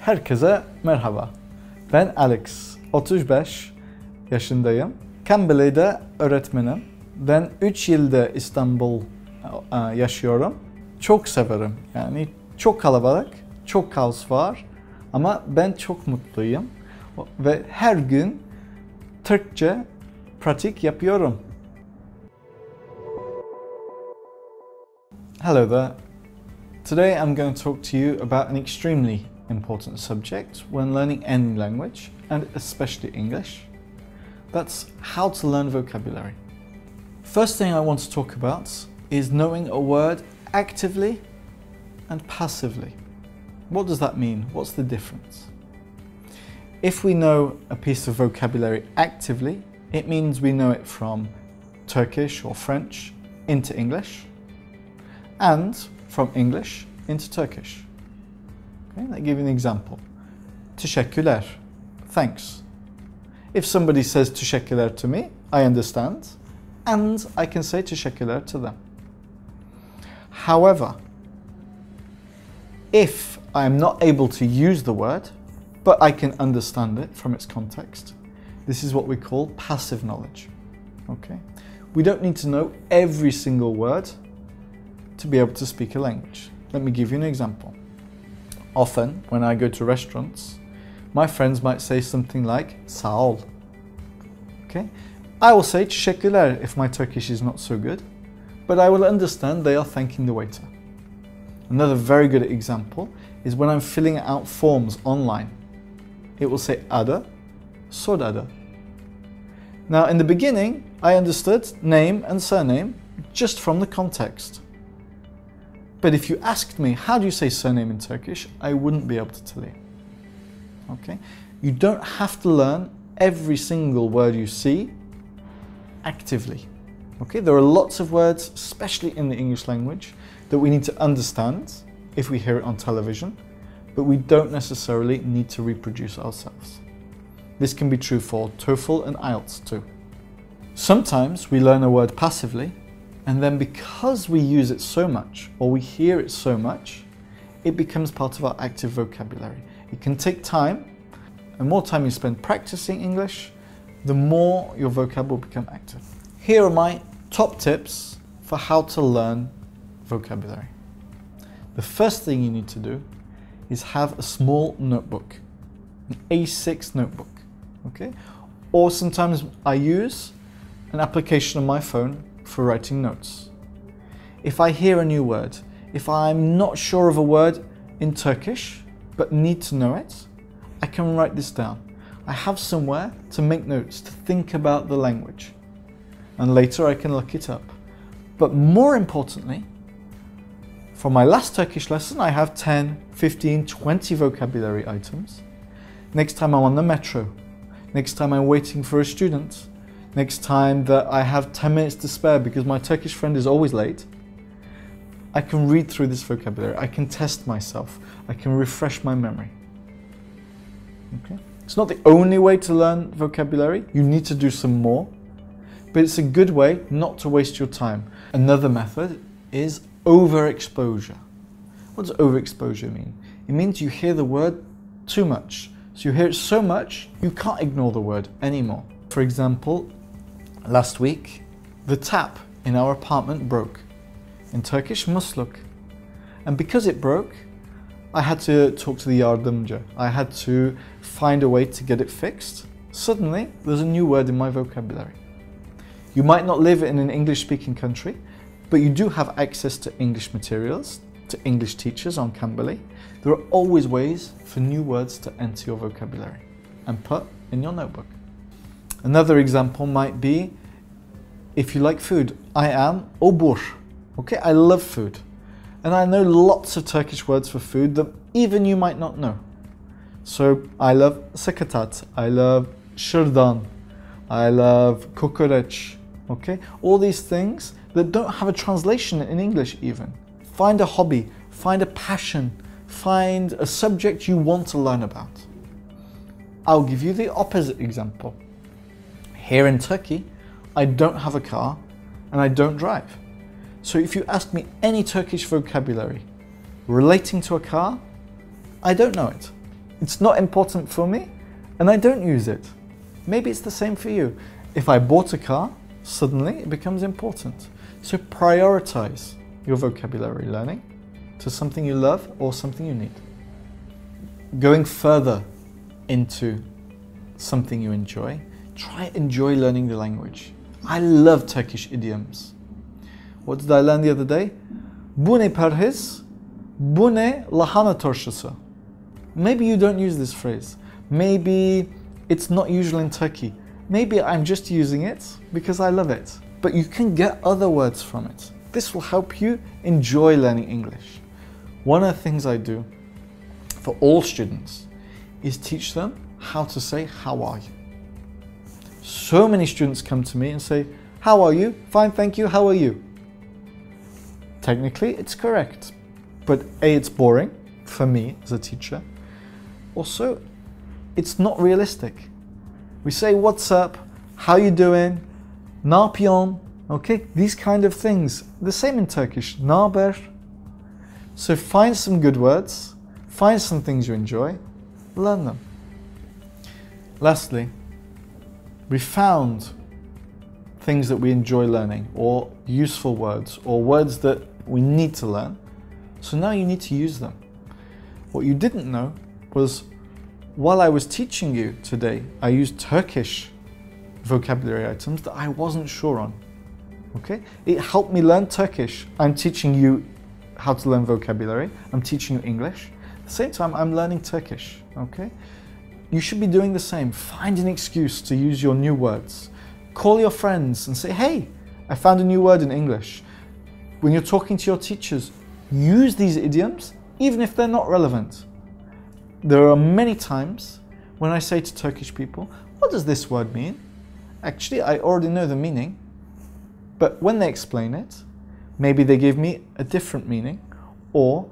Herkese merhaba. Ben Alex, 35 yaşındayım. Cambly'de öğretmenim. Ben 3 yılda İstanbul yaşıyorum. Çok severim. Yani çok kalabalık, çok kaos var ama ben çok mutluyum. Ve her gün Türkçe pratik yapıyorum. Hello there. Today I'm going to talk to you about an extremely important subject when learning any language, and especially English. That's how to learn vocabulary. First thing I want to talk about is knowing a word actively and passively. What does that mean? What's the difference? If we know a piece of vocabulary actively, it means we know it from Turkish or French into English, and from English into Turkish. Okay, let me give you an example. Teşekkürler, thanks. If somebody says teşekkürler to me, I understand, and I can say teşekkürler to them. However, if I am not able to use the word, but I can understand it from its context, this is what we call passive knowledge. Okay? We don't need to know every single word to be able to speak a language. Let me give you an example. Often, when I go to restaurants, my friends might say something like sağ ol. Okay? I will say teşekkürler if my Turkish is not so good, but I will understand they are thanking the waiter. Another very good example is when I'm filling out forms online. It will say ada, soradı. Now, in the beginning, I understood name and surname just from the context. But if you asked me, how do you say surname in Turkish, I wouldn't be able to tell you. Okay? You don't have to learn every single word you see actively. Okay? There are lots of words, especially in the English language, that we need to understand if we hear it on television, but we don't necessarily need to reproduce ourselves. This can be true for TOEFL and IELTS too. Sometimes we learn a word passively, and then because we use it so much, or we hear it so much, it becomes part of our active vocabulary. It can take time, and more time you spend practicing English, the more your vocab will become active. Here are my top tips for how to learn vocabulary. The first thing you need to do is have a small notebook, an A6 notebook, okay? Or sometimes I use an application on my phone for writing notes. If I hear a new word, if I'm not sure of a word in Turkish but need to know it, I can write this down. I have somewhere to make notes, to think about the language, and later I can look it up. But more importantly, for my last Turkish lesson, I have 10, 15, 20 vocabulary items. Next time I'm on the metro, next time I'm waiting for a student, next time that I have 10 minutes to spare because my Turkish friend is always late, I can read through this vocabulary, I can test myself, I can refresh my memory. Okay? It's not the only way to learn vocabulary, you need to do some more, but it's a good way not to waste your time. Another method is overexposure. What does overexposure mean? It means you hear the word too much. So you hear it so much, you can't ignore the word anymore. For example, last week, the tap in our apartment broke. In Turkish, musluk. And because it broke, I had to talk to the yardımcı. I had to find a way to get it fixed. Suddenly, there's a new word in my vocabulary. You might not live in an English-speaking country, but you do have access to English materials, to English teachers on Cambly. There are always ways for new words to enter your vocabulary and put in your notebook. Another example might be, if you like food, I am obur. Okay, I love food. And I know lots of Turkish words for food that even you might not know. So I love sakatat, I love şırdan, I love kokoreç. Okay, all these things that don't have a translation in English even. Find a hobby, find a passion, find a subject you want to learn about. I'll give you the opposite example. Here in Turkey, I don't have a car and I don't drive. So if you ask me any Turkish vocabulary relating to a car, I don't know it. It's not important for me and I don't use it. Maybe it's the same for you. If I bought a car, suddenly it becomes important. So prioritize your vocabulary learning to something you love or something you need. Going further into something you enjoy, try enjoy learning the language. I love Turkish idioms. What did I learn the other day? Bu ne perhiz, bu ne lahana turşusu. Maybe you don't use this phrase. Maybe it's not usual in Turkey. Maybe I'm just using it because I love it. But you can get other words from it. This will help you enjoy learning English. One of the things I do for all students is teach them how to say, how are you? So many students come to me and say, how are you? Fine, thank you, how are you? Technically, it's correct. But A, it's boring for me as a teacher. Also, it's not realistic. We say, what's up? How you doing? Ne yapıyorsun? Okay, these kind of things. The same in Turkish. Ne haber? So find some good words, find some things you enjoy, learn them. Lastly, we found things that we enjoy learning, or useful words, or words that we need to learn. So now you need to use them. What you didn't know was, while I was teaching you today, I used Turkish vocabulary items that I wasn't sure on. Okay? It helped me learn Turkish. I'm teaching you how to learn vocabulary. I'm teaching you English. At the same time, I'm learning Turkish. Okay? You should be doing the same. Find an excuse to use your new words. Call your friends and say, hey, I found a new word in English. When you're talking to your teachers, use these idioms, even if they're not relevant. There are many times when I say to Turkish people, what does this word mean? Actually, I already know the meaning, but when they explain it, maybe they give me a different meaning, or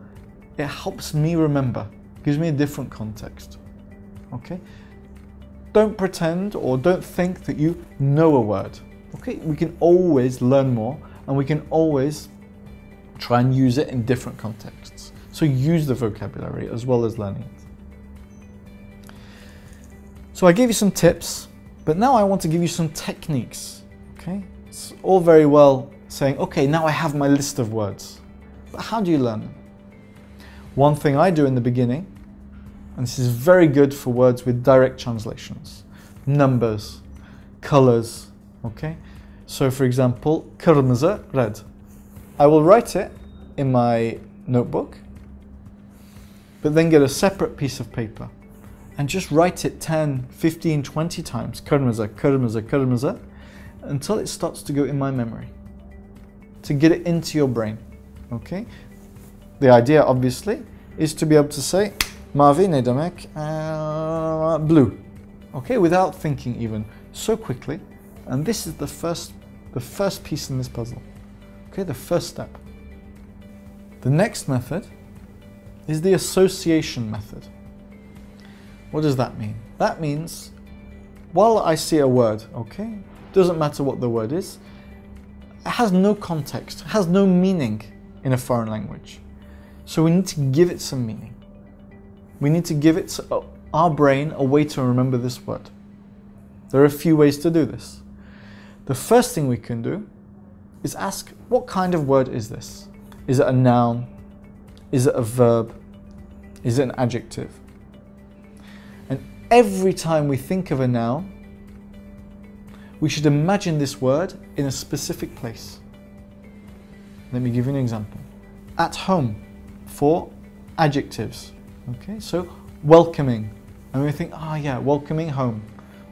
it helps me remember, gives me a different context. Okay? Don't pretend or don't think that you know a word. Okay? We can always learn more, and we can always try and use it in different contexts. So use the vocabulary as well as learning it. So I gave you some tips, but now I want to give you some techniques. Okay? It's all very well saying, okay, now I have my list of words. But how do you learn them? One thing I do in the beginning, and this is very good for words with direct translations, numbers, colors, okay? So for example, kırmızı, red. I will write it in my notebook, but then get a separate piece of paper and just write it 10, 15, 20 times, kırmızı, kırmızı, kırmızı, until it starts to go in my memory, to get it into your brain, okay? The idea, obviously, is to be able to say, mavi ne demek? Blue, okay? Without thinking even, so quickly. And this is the first piece in this puzzle, okay? The first step. The next method is the association method. What does that mean? That means, while I see a word, okay? Doesn't matter what the word is, it has no context, it has no meaning in a foreign language. So we need to give it some meaning. We need to give it our brain a way to remember this word. There are a few ways to do this. The first thing we can do is ask, what kind of word is this? Is it a noun? Is it a verb? Is it an adjective? And every time we think of a noun, we should imagine this word in a specific place. Let me give you an example. At home, for adjectives. Okay, so welcoming. And we think, ah, yeah, welcoming home.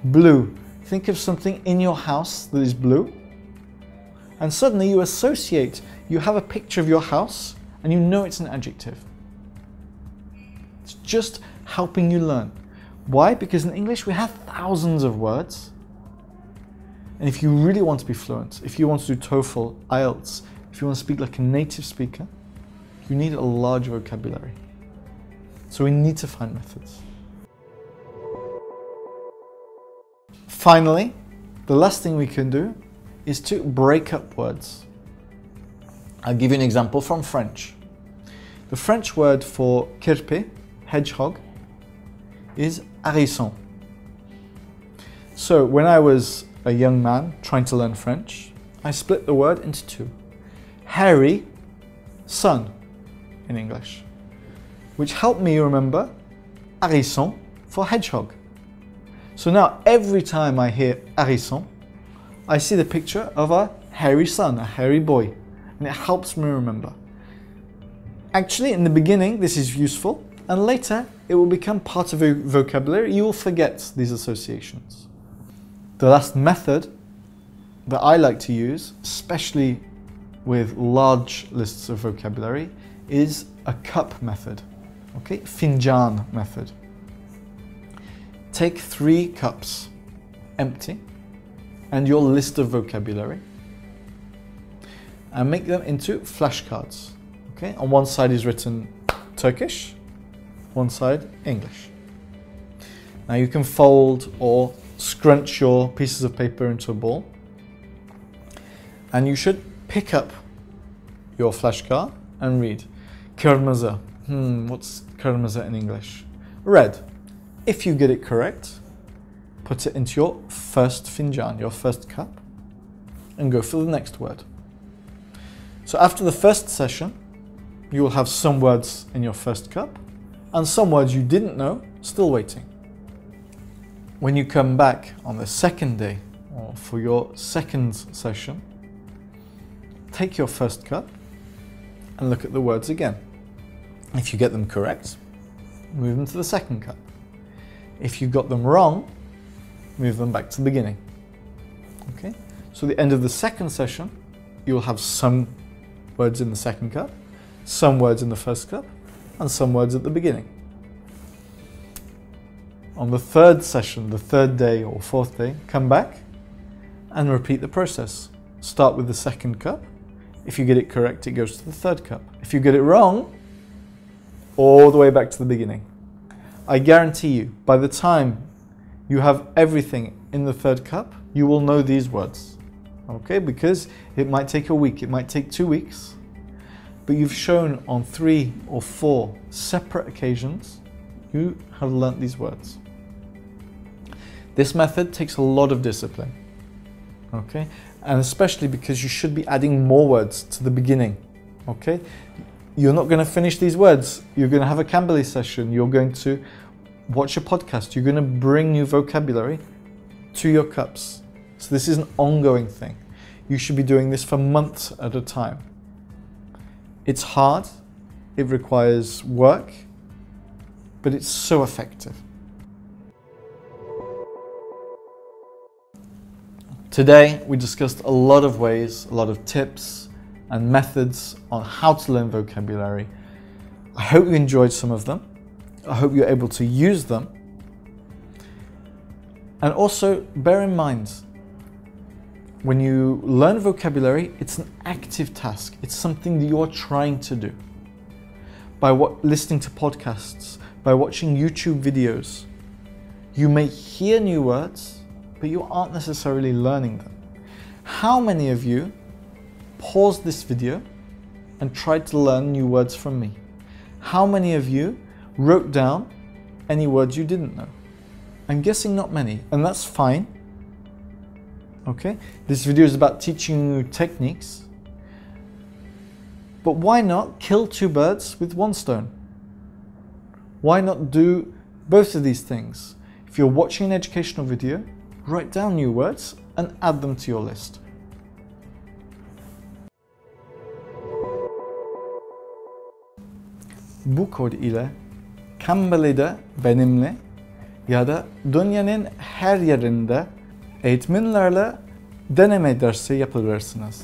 Blue. Think of something in your house that is blue. And suddenly you associate, you have a picture of your house and you know it's an adjective. It's just helping you learn. Why? Because in English we have thousands of words. And if you really want to be fluent, if you want to do TOEFL, IELTS, if you want to speak like a native speaker, you need a large vocabulary. So we need to find methods. Finally, the last thing we can do is to break up words. I'll give you an example from French. The French word for kirpi, hedgehog, is hérisson. So when I was a young man trying to learn French, I split the word into two. Hairy, son in English, which helped me remember hérisson for hedgehog. So now every time I hear hérisson, I see the picture of a hairy son, a hairy boy, and it helps me remember. Actually, in the beginning, this is useful, and later it will become part of your vocabulary. You will forget these associations. The last method that I like to use, especially with large lists of vocabulary, is a cup method. Okay, fincan method. Take 3 cups, empty, and your list of vocabulary, and make them into flashcards. Okay, on one side is written Turkish, one side English. Now you can fold or scrunch your pieces of paper into a ball, and you should pick up your flashcard and read kırmızı. What's kırmızı in English? Red. If you get it correct, put it into your first fincan, your first cup, and go for the next word. So after the first session, you will have some words in your first cup and some words you didn't know still waiting. When you come back on the second day or for your second session, take your first cup and look at the words again. If you get them correct, move them to the second cup. If you got them wrong, move them back to the beginning. Okay? So at the end of the second session, you'll have some words in the second cup, some words in the first cup, and some words at the beginning. On the third session, the third day or fourth day, come back and repeat the process. Start with the second cup. If you get it correct, it goes to the third cup. If you get it wrong, all the way back to the beginning. I guarantee you, by the time you have everything in the third cup, you will know these words. Okay, because it might take a week, it might take 2 weeks, but you've shown on 3 or 4 separate occasions you have learnt these words. This method takes a lot of discipline, okay, and especially because you should be adding more words to the beginning. Okay, you're not going to finish these words, you're going to have a Cambly session, you're going to watch a podcast, you're going to bring new vocabulary to your cups. So this is an ongoing thing. You should be doing this for months at a time. It's hard, it requires work, but it's so effective. Today we discussed a lot of ways, a lot of tips and methods on how to learn vocabulary. I hope you enjoyed some of them. I hope you're able to use them. And also bear in mind, when you learn vocabulary, it's an active task. It's something that you are trying to do. By listening to podcasts, by watching YouTube videos, you may hear new words, but you aren't necessarily learning them. How many of you paused this video and tried to learn new words from me? How many of you wrote down any words you didn't know? I'm guessing not many, and that's fine. Okay, this video is about teaching you techniques, but why not kill 2 birds with 1 stone? Why not do both of these things? If you're watching an educational video, write down new words and add them to your list. Bu kod ile Cambly'de benimle ya da dünyanın her yerinde eğitmenlerle deneme dersi yapabilirsiniz.